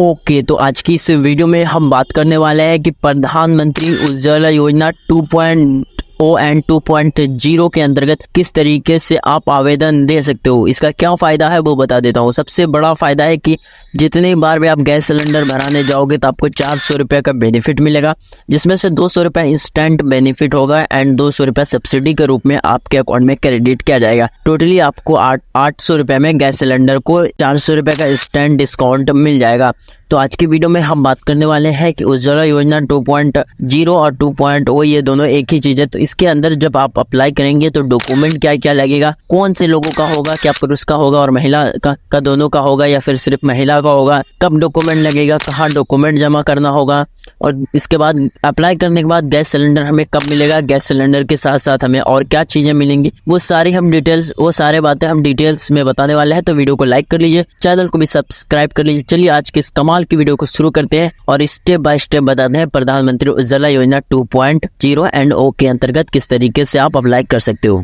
Okay, तो आज की इस वीडियो में हम बात करने वाले हैं कि प्रधानमंत्री उज्ज्वला योजना 2.0 एंड 2.0 के अंतर्गत किस तरीके से आप आवेदन दे सकते हो। इसका क्या फ़ायदा है वो बता देता हूँ। सबसे बड़ा फ़ायदा है कि जितनी बार भी आप गैस सिलेंडर भराने जाओगे तो आपको 400 रुपये का बेनिफिट मिलेगा, जिसमें से 200 रुपये इंस्टेंट बेनिफिट होगा एंड 200 रुपये सब्सिडी के रूप में आपके अकाउंट में क्रेडिट किया जाएगा। टोटली आपको 800 रुपये में गैस सिलेंडर को 400 रुपये का इंस्टेंट डिस्काउंट मिल जाएगा। तो आज की वीडियो में हम बात करने वाले हैं कि उज्ज्वला योजना 2.0 और 2.0 ये दोनों एक ही चीज़ है। तो इसके अंदर जब आप अप्लाई करेंगे तो डॉक्यूमेंट क्या क्या लगेगा, कौन से लोगों का होगा, क्या पुरुष का होगा और महिला का दोनों का होगा या फिर सिर्फ महिला का होगा, कब डॉक्यूमेंट लगेगा, कहाँ डॉक्यूमेंट जमा करना होगा, और इसके बाद अप्लाई करने के बाद गैस सिलेंडर हमें कब मिलेगा, गैस सिलेंडर के साथ साथ हमें और क्या चीज़ें मिलेंगी, वो सारी बातें हम डिटेल्स में बताने वाले हैं। तो वीडियो को लाइक कर लीजिए, चैनल को भी सब्सक्राइब कर लीजिए। चलिए आज के इस कमाल की वीडियो को शुरू करते हैं और स्टेप बाय स्टेप बताते हैं प्रधानमंत्री उज्ज्वला योजना 2.0 एंड ओ के अंतर्गत किस तरीके से आप अप्लाई कर सकते हो।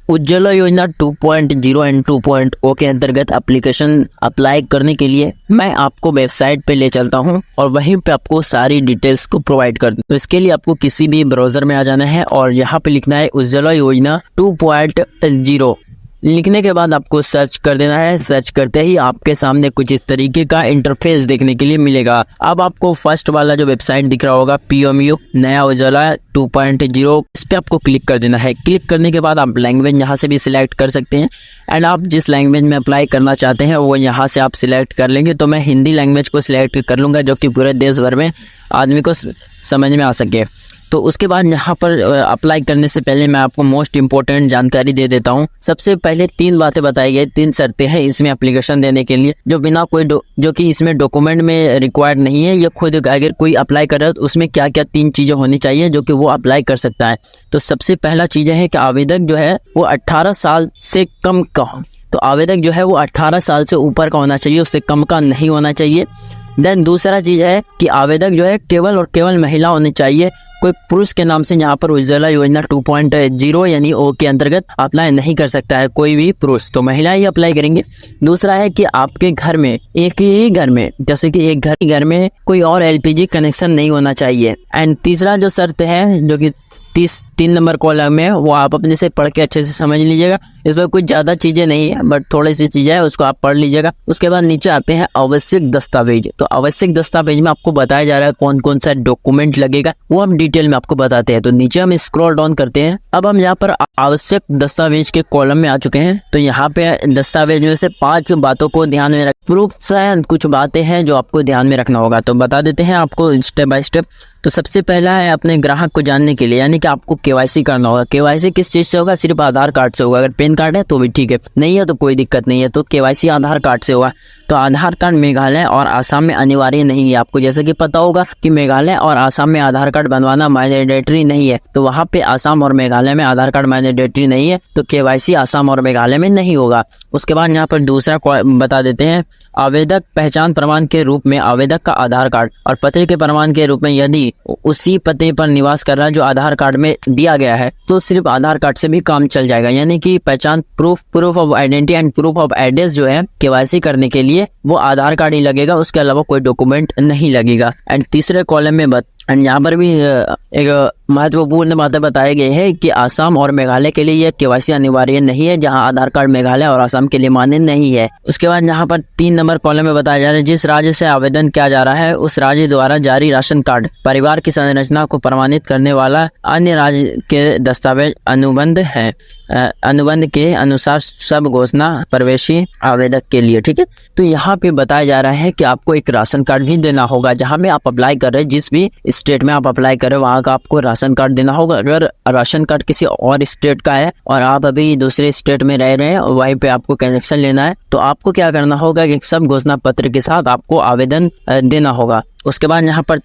उज्ज्वला योजना 2.0 एंड 2.0 के अंतर्गत एप्लीकेशन अप्लाई करने के लिए मैं आपको वेबसाइट पे ले चलता हूं और वहीं पे आपको सारी डिटेल्स को प्रोवाइड कर दूं। तो इसके लिए आपको किसी भी ब्राउजर में आ जाना है और यहाँ पे लिखना है उज्ज्वला योजना 2.0। लिखने के बाद आपको सर्च कर देना है। सर्च करते ही आपके सामने कुछ इस तरीके का इंटरफेस देखने के लिए मिलेगा। अब आपको फर्स्ट वाला जो वेबसाइट दिख रहा होगा PMU नया उज्ज्वला 2.0, इस पे आपको क्लिक कर देना है। क्लिक करने के बाद आप लैंग्वेज यहाँ से भी सिलेक्ट कर सकते हैं एंड आप जिस लैंग्वेज में अप्लाई करना चाहते हैं वो यहाँ से आप सिलेक्ट कर लेंगे। तो मैं हिंदी लैंग्वेज को सिलेक्ट कर लूँगा जो कि पूरे देश भर में आदमी को समझ में आ सके। तो उसके बाद यहाँ पर अप्लाई करने से पहले मैं आपको मोस्ट इम्पोर्टेंट जानकारी दे देता हूँ। सबसे पहले 3 बातें बताई गई, 3 शर्तें हैं इसमें एप्लीकेशन देने के लिए, जो बिना कोई जो कि इसमें डॉक्यूमेंट में रिक्वायर्ड नहीं है। ये खुद अगर कोई अप्लाई कर रहा है तो उसमें क्या क्या 3 चीज़ें होनी चाहिए जो कि वो अप्लाई कर सकता है। तो सबसे पहला चीज़ है कि आवेदक जो है वो 18 साल से कम का हो। तो आवेदक जो है वो 18 साल से ऊपर का होना चाहिए, उससे कम का नहीं होना चाहिए। देन दूसरा चीज़ है कि आवेदक जो है केवल और केवल महिला होनी चाहिए। कोई पुरुष के नाम से यहाँ पर उज्ज्वला योजना 2.0 यानी ओ के अंतर्गत अप्लाई नहीं कर सकता है कोई भी पुरुष, तो महिला ही अप्लाई करेंगे। दूसरा है कि आपके घर में एक ही घर में जैसे कि एक घर में कोई और LPG कनेक्शन नहीं होना चाहिए। एंड तीसरा जो शर्त है जो कि 3 नंबर कॉलम में, वो आप अपने से पढ़ के अच्छे से समझ लीजिएगा। इसमें कुछ ज़्यादा चीज़ें नहीं है बट थोड़ी सी चीज़ें है, उसको आप पढ़ लीजिएगा। उसके बाद नीचे आते हैं आवश्यक दस्तावेज। तो आवश्यक दस्तावेज में आपको बताया जा रहा है कौन कौन सा डॉक्यूमेंट लगेगा, वो हम डिटेल में आपको बताते हैं। तो नीचे हम स्क्रॉल डाउन करते हैं। अब हम यहाँ पर आवश्यक दस्तावेज के कॉलम में आ चुके हैं। तो यहाँ पे दस्तावेज में से 5 बातों को ध्यान में प्रूफ से कुछ बातें हैं जो आपको ध्यान में रखना होगा। तो बता देते हैं आपको स्टेप बाय स्टेप। तो सबसे पहला है अपने ग्राहक को जानने के लिए, यानी कि आपको KYC करना होगा। KYC किस चीज़ से होगा? सिर्फ आधार कार्ड से होगा। अगर पैन कार्ड है तो भी ठीक है, नहीं है तो कोई दिक्कत नहीं है। तो KYC आधार कार्ड से होगा। तो आधार कार्ड मेघालय और आसाम में अनिवार्य नहीं है। आपको जैसे कि पता होगा कि मेघालय और आसाम में आधार कार्ड बनवाना मैंडेटरी नहीं है, तो वहाँ पे आसाम और मेघालय में आधार कार्ड मैंडेटरी नहीं है, तो KYC आसाम और मेघालय में नहीं होगा। उसके बाद यहाँ पर दूसरा बता देते हैं, आवेदक पहचान प्रमाण के रूप में आवेदक का आधार कार्ड और पते के प्रमाण के रूप में यदि उसी पते पर निवास कर रहा है जो आधार कार्ड में दिया गया है तो सिर्फ आधार कार्ड से भी काम चल जाएगा। यानी कि पहचान proof of identity and proof of address जो है KYC करने के लिए वो आधार कार्ड ही लगेगा, उसके अलावा कोई डॉक्यूमेंट नहीं लगेगा। एंड तीसरे कॉलम में एंड यहाँ पर भी एक महत्वपूर्ण बातें बताई गई है कि आसाम और मेघालय के लिए यह KYC अनिवार्य नहीं है, जहां आधार कार्ड मेघालय और आसाम के लिए मान्य नहीं है। उसके बाद यहाँ पर 3 नंबर कॉलम में बताया जा रहा है, जिस राज्य से आवेदन किया जा रहा है उस राज्य द्वारा जारी राशन कार्ड परिवार की संरचना को प्रमाणित करने वाला अन्य राज्य के दस्तावेज अनुबंध है। अनुबंध के अनुसार सब घोषणा प्रवेशी आवेदक के लिए, ठीक है। तो यहाँ पे बताया जा रहा है कि आपको एक राशन कार्ड भी देना होगा जहाँ में आप अप्लाई कर रहे हैं, जिस भी स्टेट में आप अप्लाई कर रहे हो वहाँ का आपको राशन कार्ड देना होगा। अगर राशन कार्ड किसी और स्टेट का है और आप अभी दूसरे स्टेट में रह रहे हैं और वहीं पे आपको कनेक्शन लेना है, तो आपको क्या करना होगा कि सब घोषणा पत्र के साथ आपको आवेदन देना होगा। उसके बाद यहाँ पर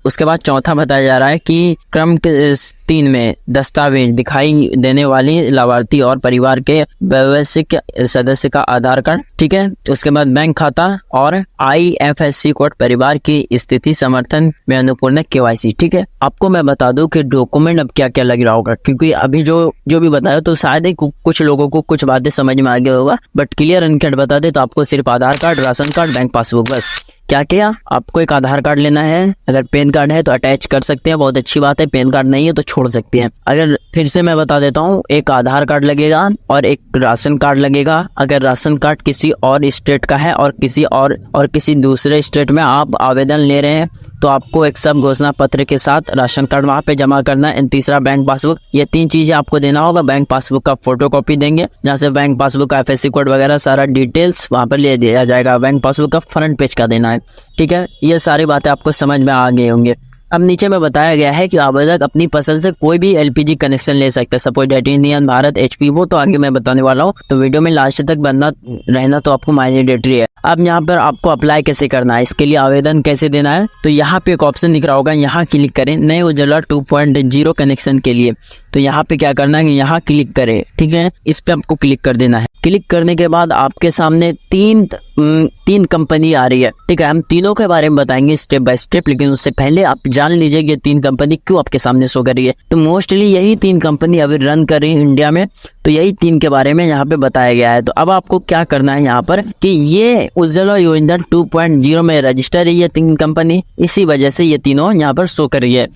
उसके बाद चौथा बताया जा रहा है कि क्रम के 3 में दस्तावेज दिखाई देने वाली लाभार्थी और परिवार के वैश्विक सदस्य का आधार कार्ड, ठीक है। उसके बाद बैंक खाता और IFSC कोड, परिवार की स्थिति समर्थन में अनुपूर्ण KYC, ठीक है। आपको मैं बता दूं कि डॉक्यूमेंट अब क्या क्या लग रहा होगा, क्योंकि अभी जो भी बताया तो शायद ही कुछ लोगों को कुछ बातें समझ में आ गया होगा, बट क्लियर एंड कट बता दे तो आपको सिर्फ Aadhaar card, ration card, bank passbook, बस क्या किया, आपको एक आधार कार्ड लेना है, अगर पैन कार्ड है तो अटैच कर सकते हैं, बहुत अच्छी बात है, पैन कार्ड नहीं है तो छोड़ सकते हैं। अगर फिर से मैं बता देता हूँ, एक आधार कार्ड लगेगा और एक राशन कार्ड लगेगा। अगर राशन कार्ड किसी और स्टेट का है और किसी दूसरे स्टेट में आप आवेदन ले रहे हैं तो आपको एक सब घोषणा पत्र के साथ राशन कार्ड वहाँ पे जमा करना है। तीसरा बैंक पासबुक, ये 3 चीजें आपको देना होगा। बैंक पासबुक का फोटोकॉपी देंगे, जहाँ से बैंक पासबुक का FSC कोड वगैरह सारा डिटेल्स वहाँ पर ले दिया जाएगा। बैंक पासबुक का फ्रंट पेज का देना है, ठीक है। ये सारी बातें आपको समझ में आ गई होंगी। अब नीचे में बताया गया है कि आवेदक अपनी पसंद से कोई भी LPG कनेक्शन ले सकता है, suppose date Indian, Bharat, HP, वो तो आगे मैं बताने वाला हूँ, तो वीडियो में लास्ट तक बनना रहना तो आपको मैंडेटरी है। अब यहाँ पर आपको अप्लाई कैसे करना है, इसके लिए आवेदन कैसे देना है, तो यहाँ पे एक ऑप्शन दिख रहा होगा, यहाँ क्लिक करें नए उजाला 2.0 कनेक्शन के लिए। तो यहाँ पे क्या करना है कि यहाँ क्लिक करें, ठीक है, इस पे आपको क्लिक कर देना है। क्लिक करने के बाद आपके सामने तीन कंपनी आ रही है, ठीक है। हम तीनों के बारे में बताएंगे स्टेप बाय स्टेप, लेकिन उससे पहले आप जान लीजिए कि 3 कंपनी क्यों आपके सामने शो कर रही है। तो मोस्टली यही 3 कंपनी अभी रन कर रही है इंडिया में, तो यही 3 के बारे में यहाँ पे बताया गया है। तो अब आपको क्या करना है यहाँ पर कि ये उज्ज्वला योजना 2.0 में रजिस्टर है ये 3 कंपनी, इसी वजह से ये तीनों यहाँ पर शो कर रही है।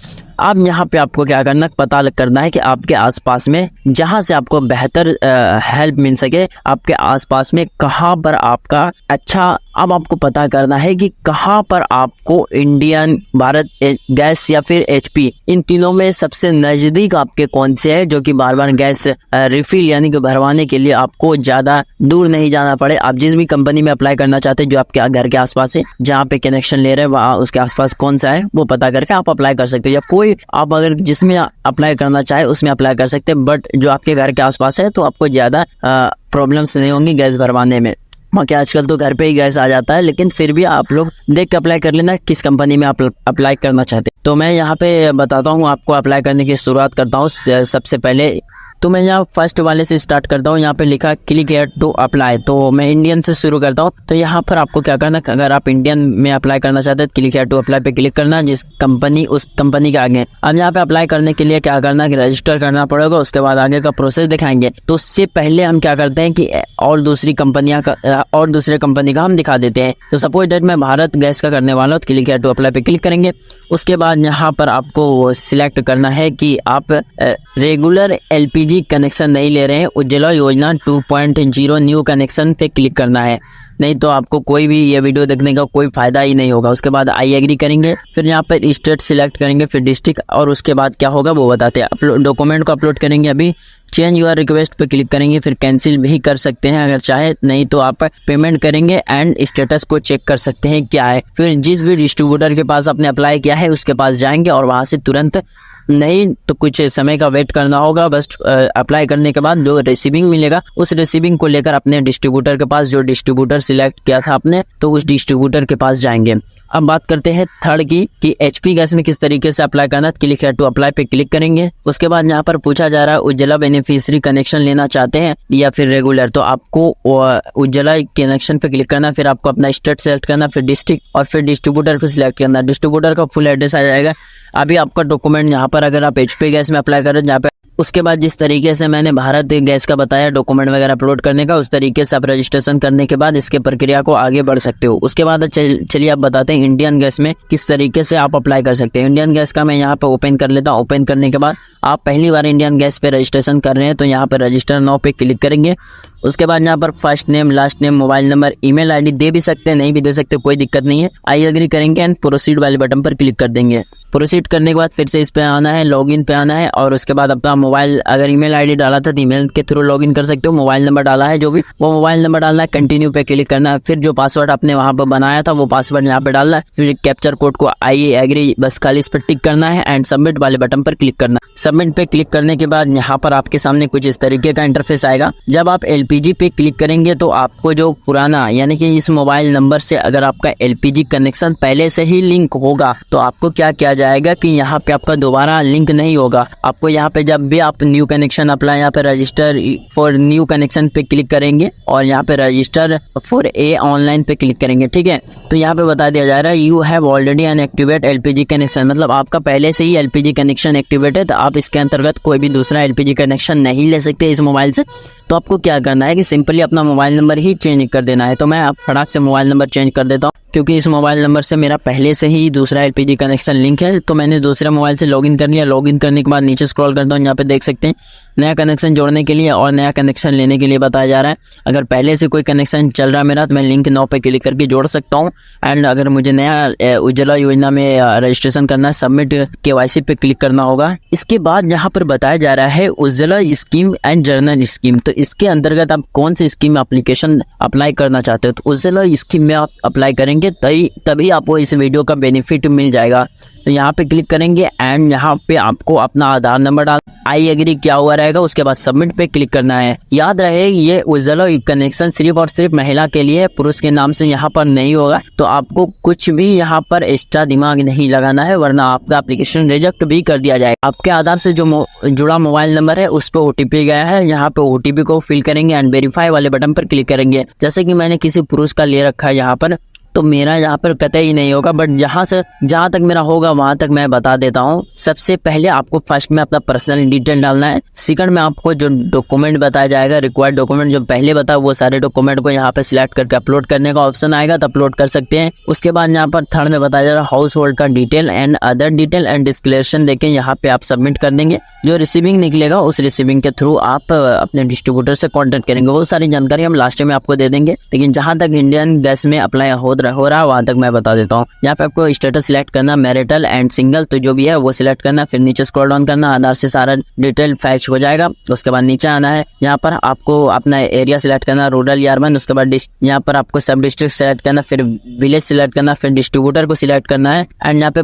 अब यहाँ पे आपको क्या करना, पता करना है कि आपके आसपास में जहां से आपको बेहतर हेल्प मिल सके, आपके आसपास में कहां पर आपका अच्छा। अब आपको पता करना है कि कहां पर आपको इंडियन, भारत गैस या फिर HP, इन तीनों में सबसे नजदीक आपके कौन से है, जो कि बार बार गैस रिफिल यानी कि भरवाने के लिए आपको ज्यादा दूर नहीं जाना पड़े। आप जिस भी कंपनी में अप्लाई करना चाहते हैं जो आपके घर के आसपास है, जहाँ पे कनेक्शन ले रहे हैं वहाँ उसके आसपास कौन सा है वो पता करके आप अप्लाई कर सकते हो, या कोई आप अगर जिसमें अप्लाई करना चाहे उसमें अप्लाई कर सकते हैं। बट जो आपके घर के आसपास है तो आपको ज्यादा प्रॉब्लम्स नहीं होंगी गैस भरवाने में। बाकी आजकल तो घर पे ही गैस आ जाता है, लेकिन फिर भी आप लोग देख के अप्लाई कर लेना किस कंपनी में आप अप्लाई करना चाहते हैं। तो मैं यहाँ पे बताता हूँ आपको अप्लाई करने की शुरुआत करता हूँ। सबसे पहले तो मैं यहाँ फर्स्ट वाले से स्टार्ट करता हूँ। यहाँ पे लिखा क्लिक हियर टू अप्लाई, तो मैं इंडियन से शुरू करता हूँ। तो यहाँ पर आपको क्या करना, अगर आप इंडियन में अप्लाई करना चाहते हैं क्लिक हियर टू अप्लाई पे क्लिक करना, जिस कंपनी उस कंपनी के आगे। अब यहाँ पे अप्लाई करने के लिए क्या करना कि रजिस्टर करना पड़ेगा, उसके बाद आगे का प्रोसेस दिखाएंगे। तो उससे पहले हम क्या करते हैं कि और दूसरे कंपनी का हम दिखा देते हैं। तो सपोज डेट मैं भारत गैस का करने वाला हूँ, तो क्लिक हियर टू अप्लाई पे क्लिक करेंगे। उसके बाद यहाँ पर आपको सिलेक्ट करना है कि आप रेगुलर LPG कनेक्शन नहीं ले रहे हैं, उज्ज्वला योजना 2.0 न्यू कनेक्शन पे क्लिक करना है, नहीं तो आपको कोई भी ये वीडियो देखने का कोई फायदा ही नहीं होगा। उसके बाद आई एग्री करेंगे, फिर यहाँ पर स्टेट सिलेक्ट करेंगे, फिर डिस्ट्रिक्ट, और उसके बाद क्या होगा वो बताते हैं। डॉक्यूमेंट को अपलोड करेंगे, अभी चेंज योर रिक्वेस्ट पे क्लिक करेंगे, फिर कैंसिल भी कर सकते हैं अगर चाहे, नहीं तो आप पेमेंट करेंगे एंड स्टेटस को चेक कर सकते हैं क्या है। फिर जिस भी डिस्ट्रीब्यूटर के पास आपने अप्लाई किया है उसके पास जाएंगे और वहां से तुरंत नहीं तो कुछ समय का वेट करना होगा। बस अप्लाई करने के बाद जो रिसीविंग मिलेगा उस रिसीविंग को लेकर अपने डिस्ट्रीब्यूटर के पास, जो डिस्ट्रीब्यूटर सिलेक्ट किया था आपने, तो उस डिस्ट्रीब्यूटर के पास जाएंगे। अब बात करते हैं थर्ड की कि HP गैस में किस तरीके से अप्लाई करना है। क्लिक हियर टू अप्लाई पे क्लिक करेंगे। उसके बाद यहाँ पर पूछा जा रहा है उज्ज्वला बेनिफिशियरी कनेक्शन लेना चाहते हैं या फिर रेगुलर, तो आपको उज्ज्वला कनेक्शन पे क्लिक करना, फिर आपको अपना स्टेट सेलेक्ट करना, फिर डिस्ट्रिक्ट और फिर डिस्ट्रीब्यूटर को सिलेक्ट करना। डिस्ट्रीब्यूटर का फुल एड्रेस आ जाएगा। अभी आपका डॉक्यूमेंट यहाँ पर अगर आप HP गैस में अप्लाई करें जहाँ पे, उसके बाद जिस तरीके से मैंने भारत गैस का बताया डॉक्यूमेंट वगैरह अपलोड करने का, उस तरीके से आप रजिस्ट्रेशन करने के बाद इसके प्रक्रिया को आगे बढ़ सकते हो। उसके बाद चलिए आप बताते हैं इंडियन गैस में किस तरीके से आप अप्लाई कर सकते हैं। इंडियन गैस का मैं यहाँ पे ओपन कर लेता हूँ। ओपन करने के बाद आप पहली बार इंडियन गैस पे रजिस्ट्रेशन कर रहे हैं तो यहाँ पर रजिस्टर नाउ पे क्लिक करेंगे। उसके बाद यहाँ पर first name, last name, mobile number, email ID दे भी सकते हैं, नहीं भी दे सकते, कोई दिक्कत नहीं है। आई एग्री करेंगे एंड प्रोसीड वाले बटन पर क्लिक कर देंगे। प्रोसीड करने के बाद फिर से इस पे आना है, लॉगिन पे आना है, और उसके बाद अपना मोबाइल, अगर ईमेल आईडी डाला था तो ईमेल के थ्रू लॉगिन कर सकते हो। मोबाइल नंबर डाला है जो भी, वो मोबाइल नंबर डालना है, कंटिन्यू पे क्लिक करना है। फिर जो पासवर्ड आपने वहां पर बनाया था वो पासवर्ड यहाँ पे डालना है। फिर कैप्चर कोड को आई एग्री, बस खाली इस पर टिक करना है एंड सबमिट वाले बटन पर क्लिक करना है। सबमिट पे क्लिक करने के बाद यहाँ पर आपके सामने कुछ इस तरीके का इंटरफेस आएगा। जब आप LPG पे क्लिक करेंगे तो आपको जो पुराना, यानी कि इस मोबाइल नंबर से अगर आपका LPG कनेक्शन पहले से ही लिंक होगा तो आपको क्या किया जाएगा कि यहाँ पे आपका दोबारा लिंक नहीं होगा। आपको यहाँ पे जब भी आप न्यू कनेक्शन अप्लाई, यहाँ पे रजिस्टर फॉर न्यू कनेक्शन पे क्लिक करेंगे और यहाँ पे रजिस्टर फॉर ए ऑनलाइन पे क्लिक करेंगे, ठीक है। तो यहाँ पे बता दिया जा रहा है you have already an activate LPG connection, मतलब आपका पहले से ही LPG कनेक्शन एक्टिवेट है, तो आप इसके अंतर्गत कोई भी दूसरा LPG कनेक्शन नहीं ले सकते इस मोबाइल से। तो आपको क्या करना है कि सिंपली अपना मोबाइल नंबर ही चेंज कर देना है। तो मैं अब फटाक से मोबाइल नंबर चेंज कर देता हूँ। क्योंकि इस मोबाइल नंबर से मेरा पहले से ही दूसरा एलपीजी कनेक्शन लिंक है, तो मैंने दूसरे मोबाइल से लॉगिन कर लिया। लॉगिन करने के बाद नीचे स्क्रॉल करता हूँ, यहाँ पे देख सकते हैं नया कनेक्शन जोड़ने के लिए और नया कनेक्शन लेने के लिए बताया जा रहा है। अगर पहले से कोई कनेक्शन चल रहा है मेरा, तो मैं लिंक 9 पे क्लिक करके जोड़ सकता हूँ। एंड अगर मुझे नया उज्ज्वला योजना में रजिस्ट्रेशन करना है, सबमिट केवाईसी पे क्लिक करना होगा। इसके बाद यहाँ पर बताया जा रहा है Ujjwala scheme and journal scheme, तो इसके अंतर्गत आप कौन सी स्कीम एप्लीकेशन अप्लाई करना चाहते हो, तो उज्ज्वला स्कीम में आप अप्लाई करेंगे तभी आपको इस वीडियो का बेनिफिट मिल जाएगा। तो यहाँ पे क्लिक करेंगे एंड यहाँ पे आपको अपना आधार नंबर डाल, आई एग्री क्या हुआ रहेगा, उसके बाद सबमिट पे क्लिक करना है। याद रहे ये उज्ज्वला कनेक्शन सिर्फ और सिर्फ महिला के लिए, पुरुष के नाम से यहाँ पर नहीं होगा। तो आपको कुछ भी यहाँ पर एक्स्ट्रा दिमाग नहीं लगाना है, वरना आपका एप्लीकेशन रिजेक्ट भी कर दिया जाएगा। आपके आधार से जो जुड़ा मोबाइल नंबर है उस पर ओटीपी गया है, यहाँ पे ओटीपी को फिल करेंगे एंड वेरीफाई वाले बटन पर क्लिक करेंगे। जैसे कि मैंने किसी पुरुष का ले रखा है यहाँ पर, तो मेरा यहाँ पर कतई नहीं होगा, बट जहाँ तक मेरा होगा वहां तक मैं बता देता हूँ। सबसे पहले आपको फर्स्ट में अपना पर्सनल डिटेल डालना है। सेकंड में आपको जो डॉक्यूमेंट बताया जाएगा, रिक्वायर्ड डॉक्यूमेंट जो पहले बताया, वो सारे डॉक्यूमेंट को यहाँ पे सिलेक्ट करके अपलोड करने का ऑप्शन आएगा, तो अपलोड कर सकते हैं। उसके बाद यहाँ पर थर्ड में बताया जा रहा है हाउस होल्ड का detail and other detail and declaration देके यहाँ पे आप सबमिट कर देंगे। जो रिसीविंग निकलेगा उस रिसीविंग के थ्रू आप अपने डिस्ट्रीब्यूटर से कॉन्टेक्ट करेंगे। वो सारी जानकारी हम लास्ट में आपको दे देंगे, लेकिन जहां तक इंडियन गैस में अप्लाई हो रहा है वहां तक मैं बता देता हूँ। यहाँ पे आपको स्टेटस सिलेक्ट करना, मैरिटल एंड सिंगल, तो जो भी है वो सिलेक्ट करना। फिर नीचे स्क्रॉल डाउन करना, आधार से सारा डिटेल फैच हो जाएगा। उसके बाद नीचे आना है, यहाँ पर आपको अपना एरिया सिलेक्ट करना, रूरल या अर्बन। उसके बाद यहाँ पर आपको सब डिस्ट्रिक्ट सिलेक्ट करना, फिर विलेज सिलेक्ट करना, फिर डिस्ट्रीब्यूटर को सिलेक्ट करना है। एंड यहाँ पे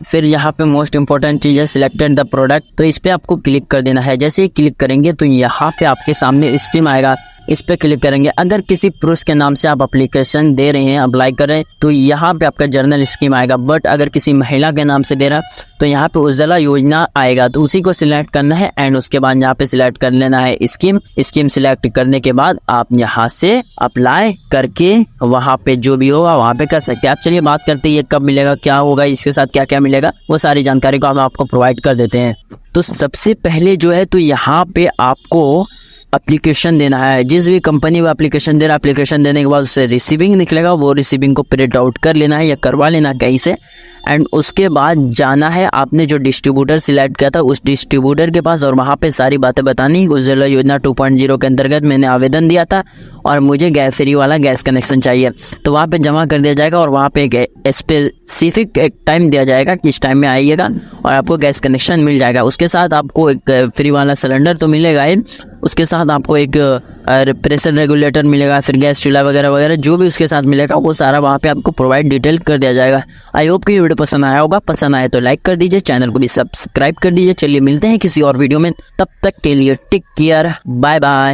फिर यहाँ पे मोस्ट इंपॉर्टेंट चीज है सिलेक्टेड द प्रोडक्ट, तो इस पे आपको क्लिक कर देना है। जैसे ही क्लिक करेंगे तो यहाँ पे आपके सामने स्कीम आएगा, इस पे क्लिक करेंगे। अगर किसी पुरुष के नाम से आप एप्लीकेशन दे रहे हैं, अप्लाई कर रहे हैं, तो यहाँ पे आपका जर्नल स्कीम आएगा। बट अगर किसी महिला के नाम से दे रहा है तो यहाँ पे उज्ज्वला योजना आएगा, तो उसी को सिलेक्ट करना है। एंड उसके बाद यहाँ पे सिलेक्ट कर लेना है स्कीम सिलेक्ट करने के बाद आप यहाँ से अप्लाई करके वहाँ पे जो भी होगा वहाँ पे कर सकते हैं आप। चलिए बात करते हैं ये कब मिलेगा, क्या होगा, इसके साथ क्या क्या मिलेगा, वो सारी जानकारी को हम आपको प्रोवाइड कर देते हैं। तो सबसे पहले जो है, तो यहाँ पे आपको एप्लीकेशन देना है। जिस भी कंपनी में एप्लीकेशन दे रहा है, एप्लीकेशन देने के बाद उससे रिसीविंग निकलेगा, वो रिसीविंग को प्रिंट आउट कर लेना है या करवा लेना कहीं से। एंड उसके बाद जाना है, आपने जो डिस्ट्रीब्यूटर सिलेक्ट किया था उस डिस्ट्रीब्यूटर के पास, और वहाँ पे सारी बातें बतानी। उज्ज्वला योजना 2.0 के अंतर्गत मैंने आवेदन दिया था और मुझे गैस फ्री वाला गैस कनेक्शन चाहिए, तो वहाँ पे जमा कर दिया जाएगा। और वहाँ पे एक स्पेसिफिक एक टाइम दिया जाएगा कि इस टाइम में आइएगा और आपको गैस कनेक्शन मिल जाएगा। उसके साथ आपको एक फ्री वाला सिलेंडर तो मिलेगा ही, उसके साथ आपको एक प्रेशर रेगुलेटर मिलेगा, फिर गैस चूल्हा वगैरह वगैरह जो भी उसके साथ मिलेगा वो सारा वहाँ पे आपको प्रोवाइड डिटेल कर दिया जाएगा। आई होप कि ये वीडियो पसंद आया होगा। पसंद आए तो लाइक कर दीजिए, चैनल को भी सब्सक्राइब कर दीजिए। चलिए मिलते हैं किसी और वीडियो में, तब तक के लिए टेक केयर, बाय बाय।